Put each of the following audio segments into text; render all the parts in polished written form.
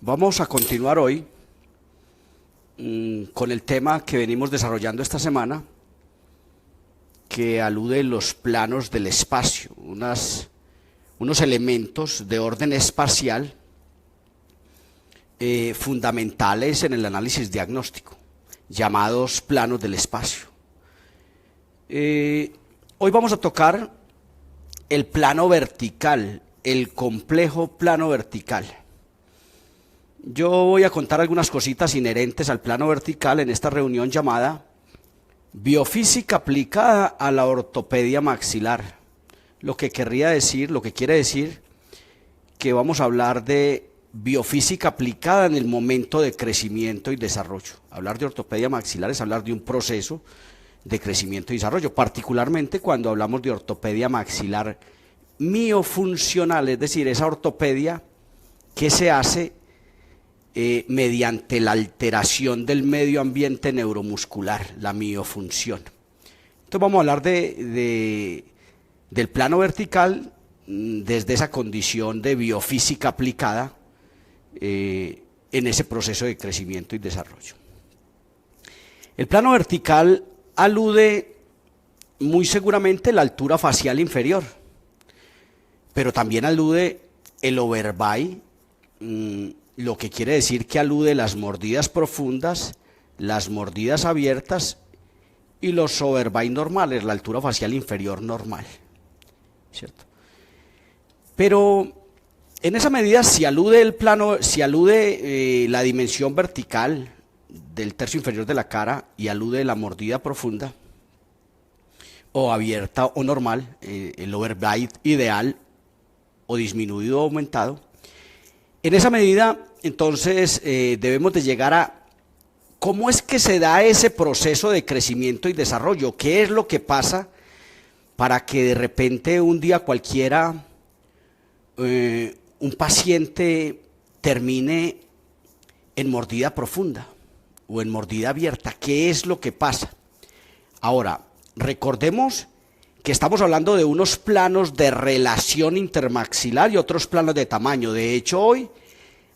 Vamos a continuar hoy con el tema que venimos desarrollando esta semana, que alude a los planos del espacio, unos elementos de orden espacial fundamentales en el análisis diagnóstico, llamados planos del espacio. Hoy vamos a tocar el plano vertical, el complejo plano vertical. Yo voy a contar algunas cositas inherentes al plano vertical en esta reunión llamada Biofísica aplicada a la ortopedia maxilar. Lo que quiere decir que vamos a hablar de biofísica aplicada en el momento de crecimiento y desarrollo. Hablar de ortopedia maxilar es hablar de un proceso de crecimiento y desarrollo, particularmente cuando hablamos de ortopedia maxilar miofuncional, es decir, esa ortopedia que se hace mediante la alteración del medio ambiente neuromuscular, la miofunción. Entonces vamos a hablar del plano vertical desde esa condición de biofísica aplicada en ese proceso de crecimiento y desarrollo. El plano vertical alude muy seguramente a la altura facial inferior, pero también alude el overbite, lo que quiere decir que alude las mordidas profundas, las mordidas abiertas y los overbite normales, la altura facial inferior normal, ¿cierto? Pero en esa medida si alude la dimensión vertical del tercio inferior de la cara y alude la mordida profunda o abierta o normal, el overbite ideal o disminuido o aumentado. En esa medida, entonces, debemos de llegar a cómo es que se da ese proceso de crecimiento y desarrollo, qué es lo que pasa para que de repente un día cualquiera un paciente termine en mordida profunda o en mordida abierta, qué es lo que pasa. Ahora, recordemos que estamos hablando de unos planos de relación intermaxilar y otros planos de tamaño. De hecho, hoy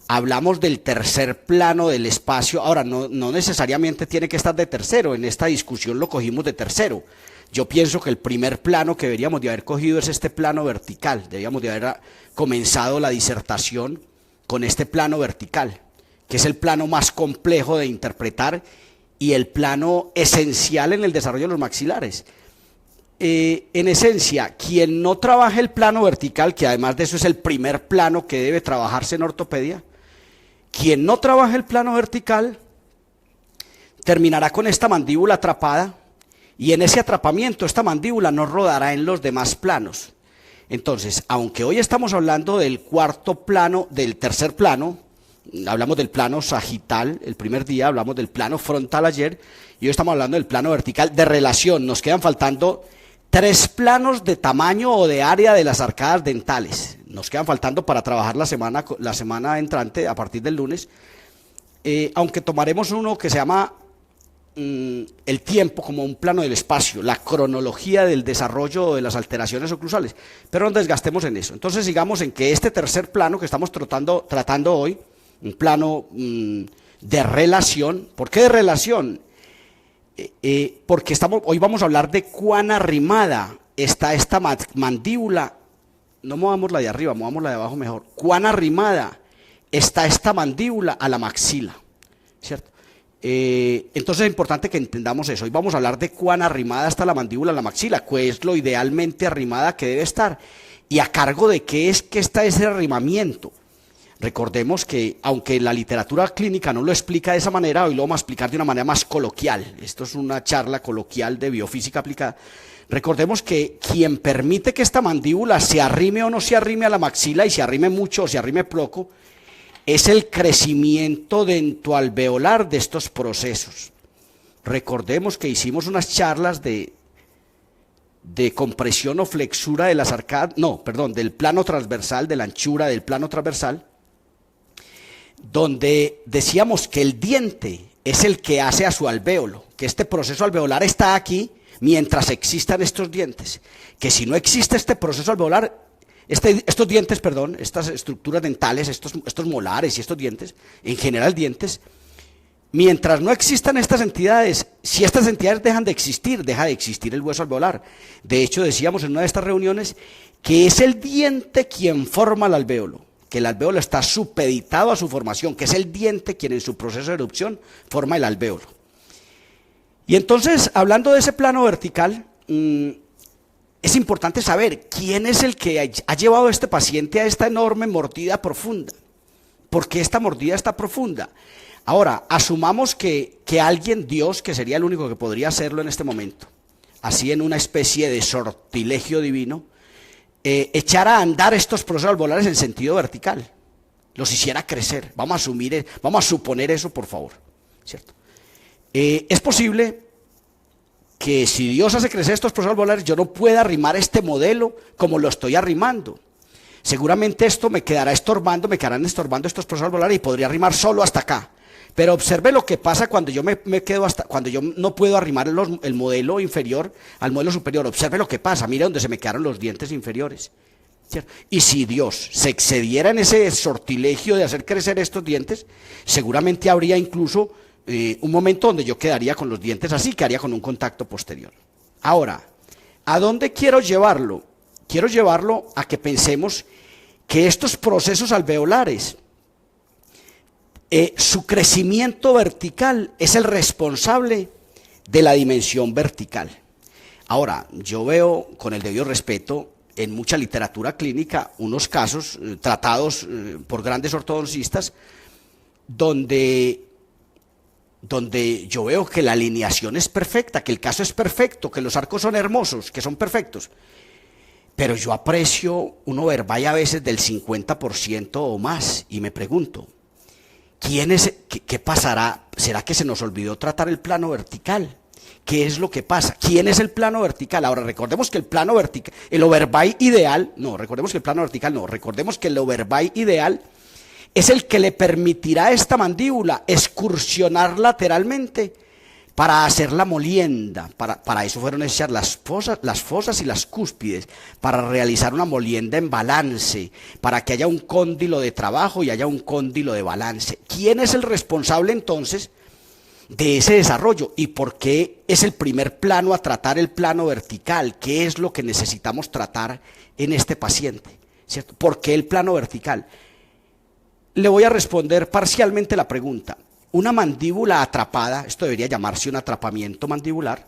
hablamos del tercer plano del espacio. Ahora, no necesariamente tiene que estar de tercero, en esta discusión lo cogimos de tercero. Yo pienso que el primer plano que deberíamos de haber cogido es este plano vertical. Deberíamos de haber comenzado la disertación con este plano vertical, que es el plano más complejo de interpretar y el plano esencial en el desarrollo de los maxilares. En esencia, quien no trabaje el plano vertical, que además de eso es el primer plano que debe trabajarse en ortopedia, quien no trabaje el plano vertical terminará con esta mandíbula atrapada y en ese atrapamiento esta mandíbula no rodará en los demás planos. Entonces, aunque hoy estamos hablando del cuarto plano, del tercer plano, hablamos del plano sagital el primer día, hablamos del plano frontal ayer y hoy estamos hablando del plano vertical de relación. Nos quedan faltando 3 planos de tamaño o de área de las arcadas dentales. Nos quedan faltando para trabajar la semana entrante, a partir del lunes, aunque tomaremos uno que se llama el tiempo como un plano del espacio, la cronología del desarrollo de las alteraciones oclusales, pero no desgastemos en eso. Entonces sigamos en que este tercer plano que estamos tratando hoy, un plano de relación. ¿Por qué de relación? Porque hoy vamos a hablar de cuán arrimada está esta mandíbula. No movamos la de arriba, movamos la de abajo mejor. Cuán arrimada está esta mandíbula a la maxila, ¿cierto? Entonces es importante que entendamos eso. Hoy vamos a hablar de cuán arrimada está la mandíbula a la maxila, cuál es lo idealmente arrimada que debe estar y a cargo de qué es que está ese arrimamiento. Recordemos que, aunque la literatura clínica no lo explica de esa manera, hoy lo vamos a explicar de una manera más coloquial. Esto es una charla coloquial de biofísica aplicada. Recordemos que quien permite que esta mandíbula se arrime o no se arrime a la maxila, y se arrime mucho o se arrime poco, es el crecimiento dentoalveolar de estos procesos. Recordemos que hicimos unas charlas de compresión o flexura de las arcadas, del plano transversal, de la anchura del plano transversal, donde decíamos que el diente es el que hace a su alvéolo, que este proceso alveolar está aquí mientras existan estos dientes, que si no existe este proceso alveolar, estos dientes, perdón, estas estructuras dentales, estos molares y estos dientes, en general dientes, mientras no existan estas entidades, si estas entidades dejan de existir, deja de existir el hueso alveolar. De hecho, decíamos en una de estas reuniones que es el diente quien forma el alvéolo, que el alvéolo está supeditado a su formación, que es el diente quien en su proceso de erupción forma el alvéolo. Y entonces, hablando de ese plano vertical, es importante saber quién es el que ha llevado a este paciente a esta enorme mordida profunda. ¿Por qué esta mordida está profunda? Ahora, asumamos que alguien, Dios, que sería el único que podría hacerlo en este momento, así en una especie de sortilegio divino, echara a andar estos procesos alveolares en sentido vertical, los hiciera crecer. Vamos a suponer eso, por favor, ¿cierto? Es posible que si Dios hace crecer estos procesos alveolares, yo no pueda arrimar este modelo como lo estoy arrimando. Seguramente esto me quedarán estorbando estos procesos alveolares y podría arrimar solo hasta acá. Pero observe lo que pasa cuando yo me quedo cuando yo no puedo arrimar el modelo inferior al modelo superior. Observe lo que pasa, mire donde se me quedaron los dientes inferiores, ¿cierto? Y si Dios se excediera en ese sortilegio de hacer crecer estos dientes, seguramente habría incluso un momento donde yo quedaría con los dientes así, quedaría con un contacto posterior. Ahora, ¿a dónde quiero llevarlo? Quiero llevarlo a que pensemos que estos procesos alveolares, su crecimiento vertical es el responsable de la dimensión vertical. Ahora, yo veo, con el debido respeto, en mucha literatura clínica, unos casos tratados por grandes ortodoncistas, donde yo veo que la alineación es perfecta, que el caso es perfecto, que los arcos son hermosos, que son perfectos. Pero yo aprecio un overbite a veces del 50% o más, y me pregunto, ¿qué pasará? ¿Será que se nos olvidó tratar el plano vertical? ¿Qué es lo que pasa? ¿Quién es el plano vertical? Ahora, recordemos que el plano vertical, el overbite ideal, recordemos que el overbite ideal es el que le permitirá a esta mandíbula excursionar lateralmente para hacer la molienda. Para eso fueron hechas las fosas y las cúspides, para realizar una molienda en balance, para que haya un cóndilo de trabajo y haya un cóndilo de balance. ¿Quién es el responsable entonces de ese desarrollo? ¿Y por qué es el primer plano a tratar el plano vertical? ¿Qué es lo que necesitamos tratar en este paciente? ¿Cierto? ¿Por qué el plano vertical? Le voy a responder parcialmente la pregunta. Una mandíbula atrapada, esto debería llamarse un atrapamiento mandibular,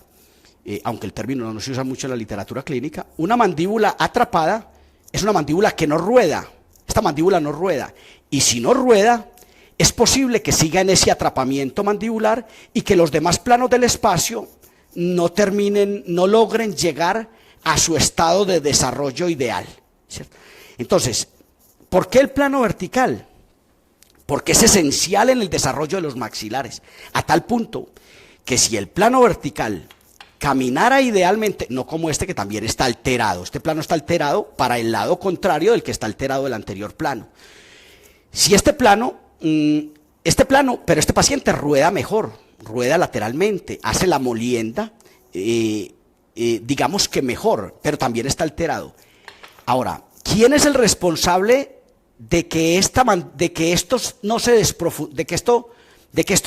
aunque el término no se usa mucho en la literatura clínica. Una mandíbula atrapada es una mandíbula que no rueda. Esta mandíbula no rueda. Y si no rueda, es posible que siga en ese atrapamiento mandibular y que los demás planos del espacio no logren llegar a su estado de desarrollo ideal, ¿cierto? Entonces, ¿por qué el plano vertical? Porque es esencial en el desarrollo de los maxilares, a tal punto que si el plano vertical caminara idealmente, no como este que también está alterado, este plano está alterado para el lado contrario del que está alterado el anterior plano. Si este paciente rueda mejor, rueda lateralmente, hace la molienda, digamos que mejor, pero también está alterado. Ahora, ¿quién es el responsable de que esto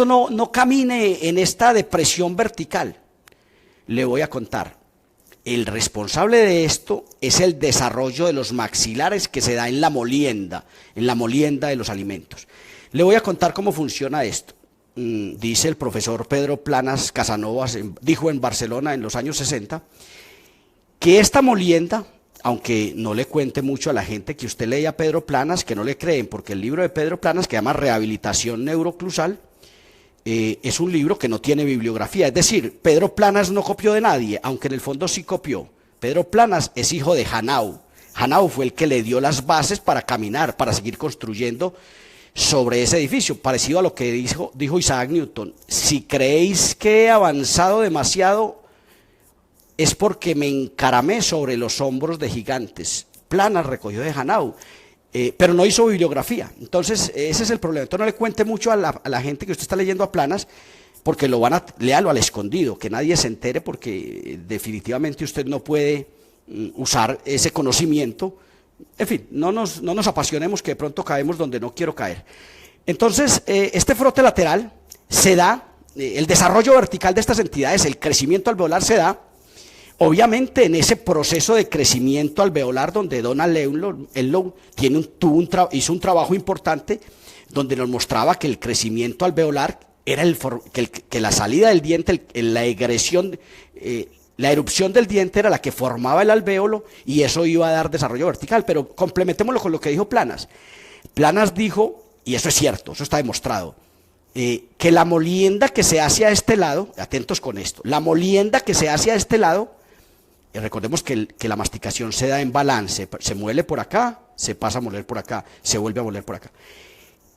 no camine en esta depresión vertical? Le voy a contar. El responsable de esto es el desarrollo de los maxilares que se da en la molienda de los alimentos. Le voy a contar cómo funciona esto. Dice el profesor Pedro Planas Casanovas, dijo en Barcelona en los años 60, que esta molienda, aunque no le cuente mucho a la gente que usted leía a Pedro Planas, que no le creen, porque el libro de Pedro Planas, que se llama Rehabilitación Neuroclusal, es un libro que no tiene bibliografía. Es decir, Pedro Planas no copió de nadie, aunque en el fondo sí copió. Pedro Planas es hijo de Hanau. Hanau fue el que le dio las bases para caminar, para seguir construyendo sobre ese edificio, parecido a lo que dijo Isaac Newton. Si creéis que he avanzado demasiado, es porque me encaramé sobre los hombros de gigantes. Planas recogió de Hanau, pero no hizo bibliografía. Entonces, ese es el problema. Entonces, no le cuente mucho a la gente que usted está leyendo a Planas, porque léalo al escondido, que nadie se entere, porque definitivamente usted no puede usar ese conocimiento En fin, no nos apasionemos, que de pronto caemos donde no quiero caer. Entonces, este frote lateral se da, el desarrollo vertical de estas entidades, el crecimiento alveolar se da, obviamente en ese proceso de crecimiento alveolar donde Donald Enlow hizo un trabajo importante donde nos mostraba que el crecimiento alveolar era que la salida del diente, la egresión, la erupción del diente era la que formaba el alvéolo y eso iba a dar desarrollo vertical. Pero complementémoslo con lo que dijo Planas. Planas dijo, y eso es cierto, eso está demostrado, que la molienda que se hace a este lado, atentos con esto, la molienda que se hace a este lado, recordemos que la masticación se da en balance, se muele por acá, se pasa a moler por acá, se vuelve a moler por acá.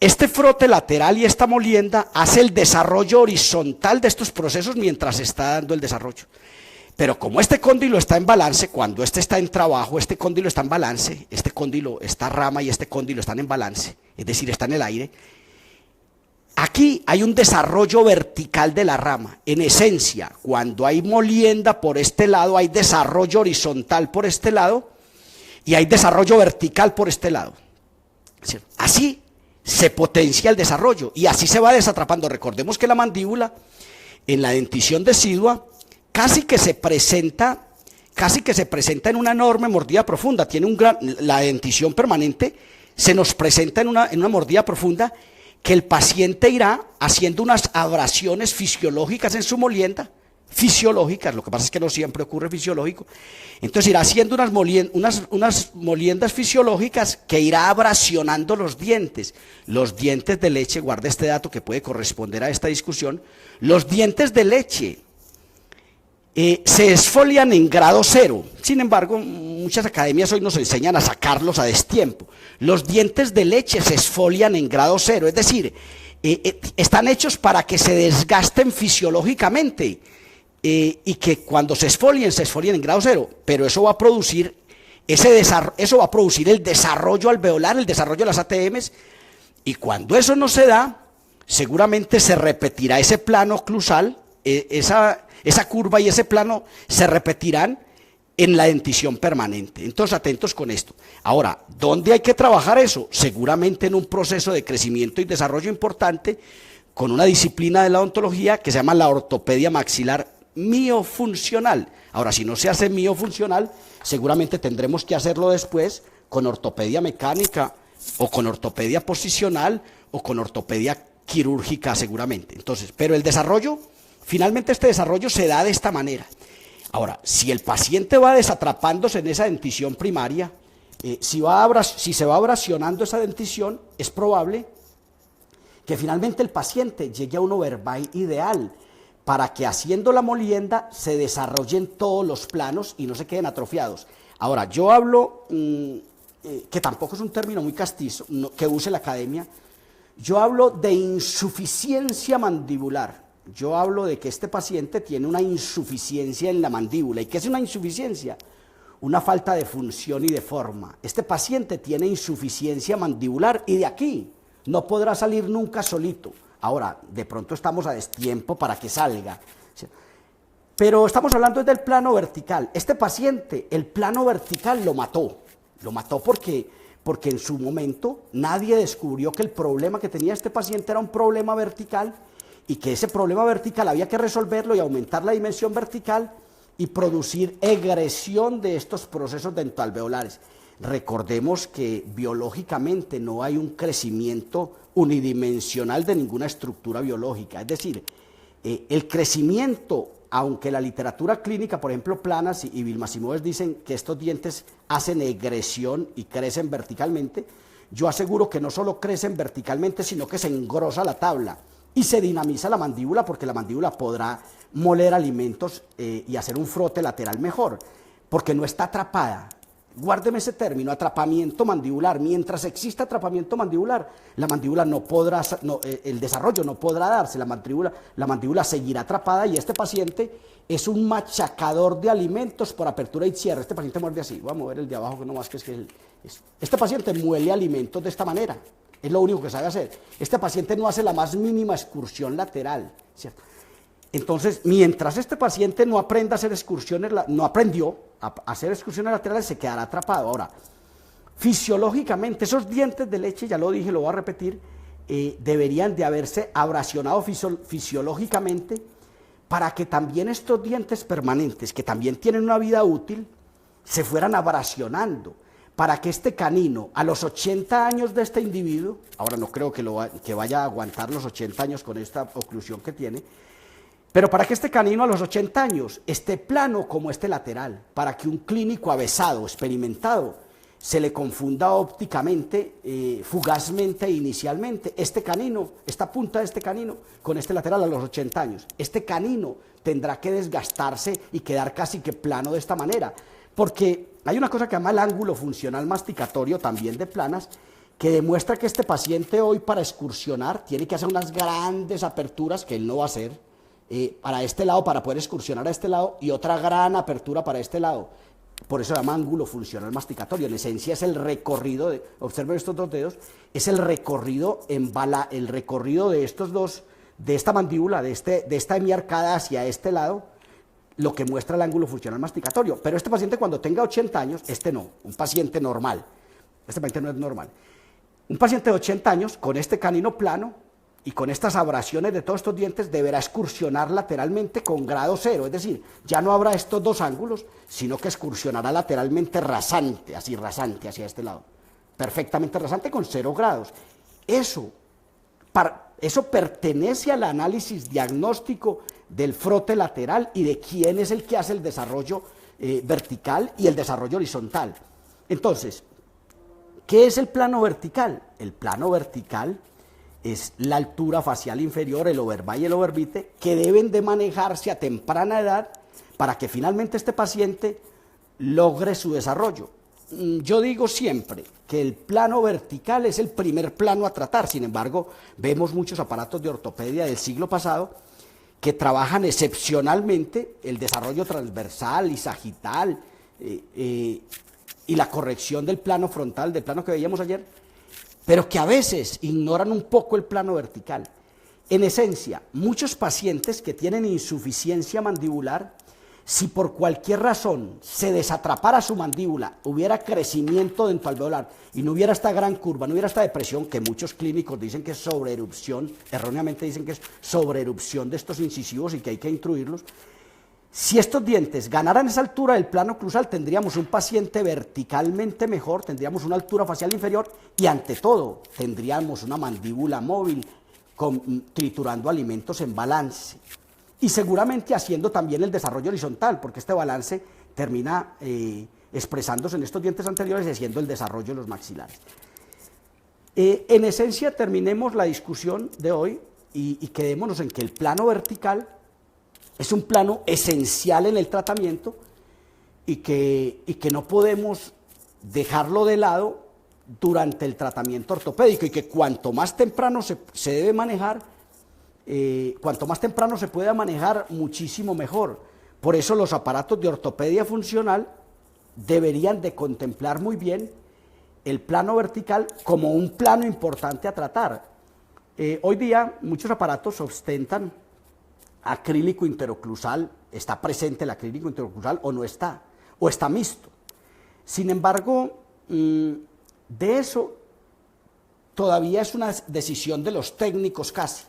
Este frote lateral y esta molienda hace el desarrollo horizontal de estos procesos mientras se está dando el desarrollo. Pero como este cóndilo está en balance, cuando este está en trabajo, este cóndilo está en balance, este cóndilo, esta rama y este cóndilo están en balance, es decir, está en el aire, aquí hay un desarrollo vertical de la rama. En esencia, cuando hay molienda por este lado, hay desarrollo horizontal por este lado y hay desarrollo vertical por este lado. Así se potencia el desarrollo y así se va desatrapando. Recordemos que la mandíbula en la dentición decidua casi que se presenta en una enorme mordida profunda. La dentición permanente se nos presenta en una mordida profunda que el paciente irá haciendo unas abrasiones fisiológicas en su molienda, fisiológicas, lo que pasa es que no siempre ocurre fisiológico, entonces irá haciendo unas moliendas fisiológicas que irá abrasionando los dientes de leche. Guarda este dato que puede corresponder a esta discusión. Los dientes de leche se esfolian en grado cero, sin embargo muchas academias hoy nos enseñan a sacarlos a destiempo. Los dientes de leche se esfolian en grado cero, es decir, están hechos para que se desgasten fisiológicamente, y que cuando se esfolien en grado cero, pero eso va a producir el desarrollo alveolar, el desarrollo de las ATMs, y cuando eso no se da, seguramente se repetirá ese plano oclusal, esa curva y ese plano se repetirán en la dentición permanente. Entonces, atentos con esto. Ahora, ¿dónde hay que trabajar eso? Seguramente en un proceso de crecimiento y desarrollo importante, con una disciplina de la odontología que se llama la ortopedia maxilar miofuncional. Ahora, si no se hace miofuncional, seguramente tendremos que hacerlo después con ortopedia mecánica o con ortopedia posicional o con ortopedia quirúrgica seguramente. Entonces, pero el desarrollo, finalmente este desarrollo se da de esta manera. Ahora, si el paciente va desatrapándose en esa dentición primaria, si se va abrasionando esa dentición, es probable que finalmente el paciente llegue a un overbite ideal, para que haciendo la molienda se desarrollen todos los planos y no se queden atrofiados. Ahora, yo hablo, que tampoco es un término muy castizo, que use la academia, yo hablo de insuficiencia mandibular. Yo hablo de que este paciente tiene una insuficiencia en la mandíbula. ¿Y qué es una insuficiencia? Una falta de función y de forma. Este paciente tiene insuficiencia mandibular y de aquí no podrá salir nunca solito. Ahora, de pronto estamos a destiempo para que salga. Pero estamos hablando del plano vertical. Este paciente, el plano vertical lo mató. Lo mató porque en su momento nadie descubrió que el problema que tenía este paciente era un problema vertical y que ese problema vertical había que resolverlo y aumentar la dimensión vertical y producir egresión de estos procesos dentoalveolares. Recordemos que biológicamente no hay un crecimiento unidimensional de ninguna estructura biológica. Es decir, el crecimiento, aunque la literatura clínica, por ejemplo, Planas y Vilma-Simoes dicen que estos dientes hacen egresión y crecen verticalmente, yo aseguro que no solo crecen verticalmente, sino que se engrosa la tabla y se dinamiza la mandíbula, porque la mandíbula podrá moler alimentos y hacer un frote lateral mejor, porque no está atrapada. Guárdeme ese término, atrapamiento mandibular. Mientras exista atrapamiento mandibular, la mandíbula no podrá, el desarrollo no podrá darse, la mandíbula seguirá atrapada y este paciente es un machacador de alimentos por apertura y cierre. Este paciente muerde así, voy a mover el de abajo, que no más que es que este paciente muele alimentos de esta manera, es lo único que sabe hacer. Este paciente no hace la más mínima excursión lateral, ¿cierto? Entonces, mientras este paciente no aprenda a hacer excursiones, no aprendió a hacer excursiones laterales, se quedará atrapado. Ahora, Fisiológicamente, esos dientes de leche, ya lo dije, lo voy a repetir, deberían de haberse abrasionado fisiológicamente para que también estos dientes permanentes, que también tienen una vida útil, se fueran abrasionando, para que este canino, a los 80 años de este individuo, ahora no creo que vaya a aguantar los 80 años con esta oclusión que tiene, pero para que este canino a los 80 años esté plano como este lateral, para que un clínico avesado, experimentado, se le confunda ópticamente, fugazmente e inicialmente, este canino, esta punta de este canino con este lateral a los 80 años. Este canino tendrá que desgastarse y quedar casi que plano de esta manera, porque hay una cosa que llama el ángulo funcional masticatorio también de planas, que demuestra que este paciente hoy para excursionar tiene que hacer unas grandes aperturas que él no va a hacer para este lado, para poder excursionar a este lado, y otra gran apertura para este lado. Por eso se llama ángulo funcional masticatorio. En esencia es el recorrido, observen estos dos dedos, es el recorrido el recorrido de estos dos, de esta mandíbula, de esta hemiarcada hacia este lado, lo que muestra el ángulo funcional masticatorio. Pero este paciente cuando tenga 80 años, este no, un paciente normal, este paciente no es normal. Un paciente de 80 años con este canino plano y con estas abrasiones de todos estos dientes deberá excursionar lateralmente con grado cero, es decir, ya no habrá estos dos ángulos, sino que excursionará lateralmente rasante hacia este lado, perfectamente rasante con 0 grados. Eso pertenece al análisis diagnóstico del frote lateral y de quién es el que hace el desarrollo vertical y el desarrollo horizontal. Entonces, ¿qué es el plano vertical? El plano vertical es la altura facial inferior, el overbite y el overbite, que deben de manejarse a temprana edad para que finalmente este paciente logre su desarrollo. Yo digo siempre que el plano vertical es el primer plano a tratar, sin embargo, vemos muchos aparatos de ortopedia del siglo pasado que trabajan excepcionalmente el desarrollo transversal y sagital y la corrección del plano frontal, del plano que veíamos ayer, pero que a veces ignoran un poco el plano vertical. En esencia, muchos pacientes que tienen insuficiencia mandibular, si por cualquier razón se desatrapara su mandíbula, hubiera crecimiento dentoalveolar y no hubiera esta gran curva, no hubiera esta depresión que muchos clínicos dicen que es sobreerupción, erróneamente dicen que es sobreerupción de estos incisivos y que hay que intruirlos. Si estos dientes ganaran esa altura del plano cruzal, tendríamos un paciente verticalmente mejor, tendríamos una altura facial inferior y ante todo tendríamos una mandíbula móvil triturando alimentos en balance y seguramente haciendo también el desarrollo horizontal, porque este balance termina expresándose en estos dientes anteriores y haciendo el desarrollo de los maxilares. En esencia, terminemos la discusión de hoy y quedémonos en que el plano vertical es un plano esencial en el tratamiento y que no podemos dejarlo de lado durante el tratamiento ortopédico y que cuanto más temprano se debe manejar, cuanto más temprano se pueda manejar, muchísimo mejor. Por eso los aparatos de ortopedia funcional deberían de contemplar muy bien el plano vertical como un plano importante a tratar. Hoy día muchos aparatos ostentan acrílico interoclusal, está presente el acrílico interoclusal o no está, o está mixto. Sin embargo, de eso todavía es una decisión de los técnicos casi.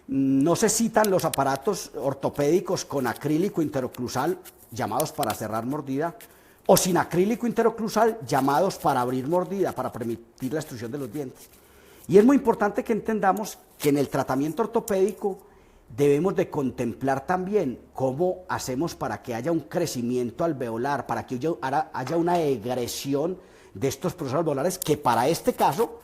No se citan los aparatos ortopédicos con acrílico interoclusal llamados para cerrar mordida o sin acrílico interoclusal llamados para abrir mordida, para permitir la extrusión de los dientes. Y es muy importante que entendamos que en el tratamiento ortopédico debemos de contemplar también cómo hacemos para que haya un crecimiento alveolar, para que haya una egresión de estos procesos alveolares que para este caso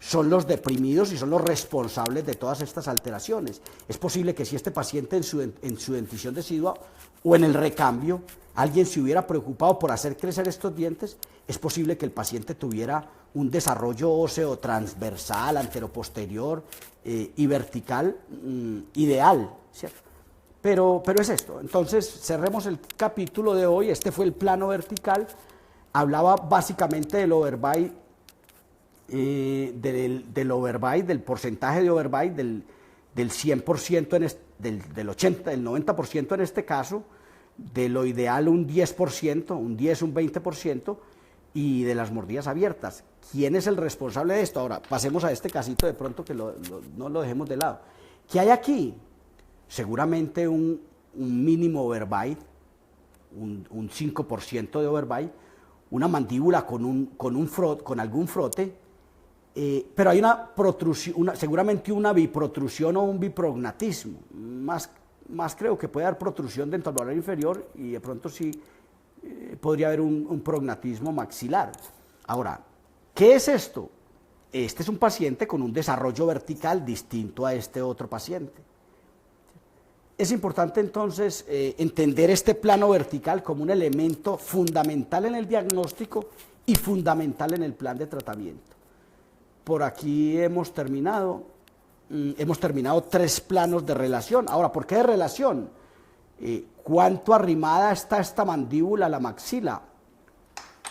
son los deprimidos y son los responsables de todas estas alteraciones. Es posible que si este paciente en su dentición decidua o en el recambio alguien se hubiera preocupado por hacer crecer estos dientes, es posible que el paciente tuviera un desarrollo óseo transversal, anteroposterior y vertical ideal, ¿cierto? Pero es esto. Entonces, cerremos el capítulo de hoy. Este fue el plano vertical. Hablaba básicamente del overbite, del porcentaje de overbite, del 100%, del 80%, del 90% en este caso, de lo ideal un 10%, un 10, un 20%, y de las mordidas abiertas. ¿Quién es el responsable de esto? Ahora, pasemos a este casito de pronto que no lo dejemos de lado. ¿Qué hay aquí? Seguramente un mínimo overbite, un 5% de overbite, una mandíbula con algún frote, pero hay una protrusión, seguramente una biprotrusión o un biprognatismo. Más creo que puede haber protrusión dentro del alveolar inferior y de pronto sí podría haber un prognatismo maxilar. Ahora, ¿qué es esto? Este es un paciente con un desarrollo vertical distinto a este otro paciente. Es importante entonces entender este plano vertical como un elemento fundamental en el diagnóstico y fundamental en el plan de tratamiento. Por aquí hemos terminado 3 planos de relación. Ahora, ¿por qué de relación? ¿Cuánto arrimada está esta mandíbula a la maxila?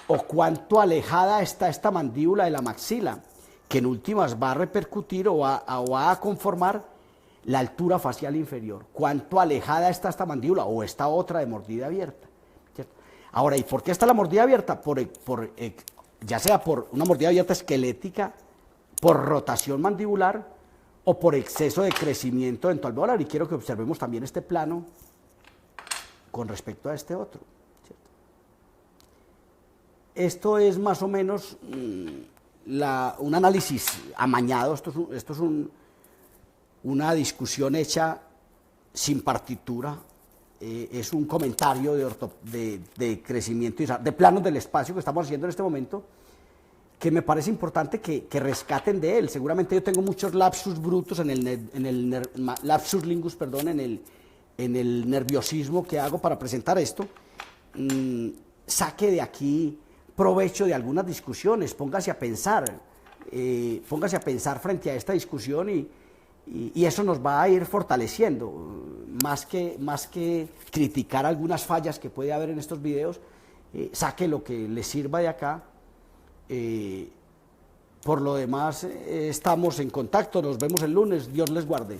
¿O cuánto alejada está esta mandíbula de la maxila? Que en últimas va a repercutir o va a conformar la altura facial inferior. ¿Cuánto alejada está esta mandíbula o esta otra de mordida abierta? ¿Cierto? Ahora, ¿y por qué está la mordida abierta? Ya sea por una mordida abierta esquelética, por rotación mandibular o por exceso de crecimiento dentro del alveolar. Y quiero que observemos también este plano con respecto a este otro. ¿Cierto? Esto es más o menos un análisis amañado. Esto es una discusión hecha sin partitura, es un comentario de crecimiento y de planos del espacio que estamos haciendo en este momento, que me parece importante que rescaten de él. Seguramente yo tengo muchos lapsus brutos lapsus lingus, perdón, en el nerviosismo que hago para presentar esto. Saque de aquí provecho de algunas discusiones, póngase a pensar frente a esta discusión y eso nos va a ir fortaleciendo, más que criticar algunas fallas que puede haber en estos videos. Saque lo que le sirva de acá. Por lo demás, estamos en contacto, nos vemos el lunes, Dios les guarde.